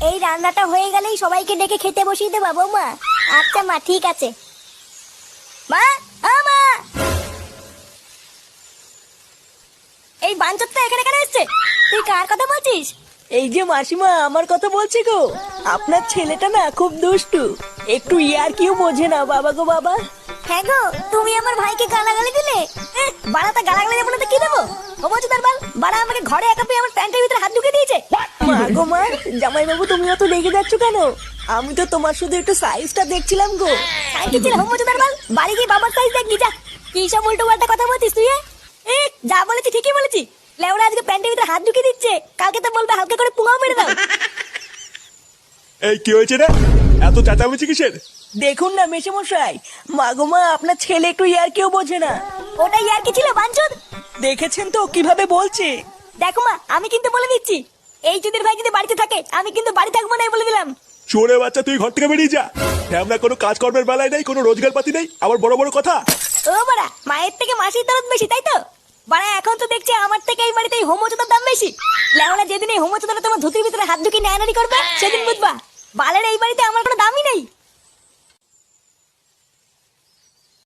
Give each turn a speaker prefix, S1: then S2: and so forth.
S1: এই রান্নাটা হয়ে গেলেই সবাইকে ডেকে খেতে বসিয়ে দেবা বৌমা। আচ্ছা মা, ঠিক আছে। মা, ও মা, এই বাঞ্চতটা এখানে কেন এসছে? তুই কার কথা বলছিস?
S2: এই যে মাসিমা, আমার কথা বলছি গো। আপনার ছেলেটা না খুব দুষ্টু, একটু ইয়ার কিউ বোঝে না বাবা গো বাবা।
S1: হ্যাঁ গো, তুমি আমার ভাইকে গালাগালি দিলে। বাড়াতে গালাগালি দেবো না তো কি দেবো? ও বলছো তার বাল, বাড়া আমাকে ঘরে একা পেয়ে আমার প্যান্টের ভিতরে হাত ঢুকে দিয়েছে।
S2: মা গো মা, জামাই বাবু তুমি অত রেগে যাচ্ছ কেন? আমি তো তোমার শুধু একটু সাইজটা দেখছিলাম গো।
S1: কি ছিল হোম তার বাল? বাড়ি গিয়ে বাবার সাইজ দেখবি যা। কি সব উল্টো পাল্টা কথা বলছিস তুই? যা বলেছি ঠিকই বলেছি। লেওরা আজকে প্যান্টের ভিতরে হাত ঢুকে দিচ্ছে, কালকে তো বলবে হালকা করে পুঙাও মেরে দাও।
S3: এই কি হয়েছে রে? এত চেঁচামেচি কিসের?
S2: দেখুন না মেশামশাই, মা গো মা, আপনার ছেলে একটু ইয়ার কিউ বোঝে না।
S1: ওটাই আর কি ছিল বাঞ্চদ?
S2: দেখেছেন তো কিভাবে বলছে।
S1: দেখো মা, আমি কিন্তু বলে দিচ্ছি, এই চুদির ভাই যদি বাড়িতে থাকে আমি কিন্তু বাড়ি থাকবো না, বলে দিলাম।
S3: চোরে বাচ্চা, তুই ঘর থেকে বেরিয়ে যা। আমরা কোনো কাজকর্মের বেলায় নেই, কোনো রোজগার পাতি নেই, আবার বড় বড় কথা।
S1: ও বাড়া, মায়ের থেকে মাসির দরদ বেশি, তাই তো? বাড়া এখন তো দেখছি আমার থেকে এই বাড়িতে হোমোচোদার দাম বেশি। লেওনা যেদিন এই হোমোচোদারা তোমার ধুতির ভিতরে হাত ঢুকিয়ে নেয়ানারি করবে সেদিন বুঝবা বালের এই বাড়িতে আমার কোনো দামই নেই।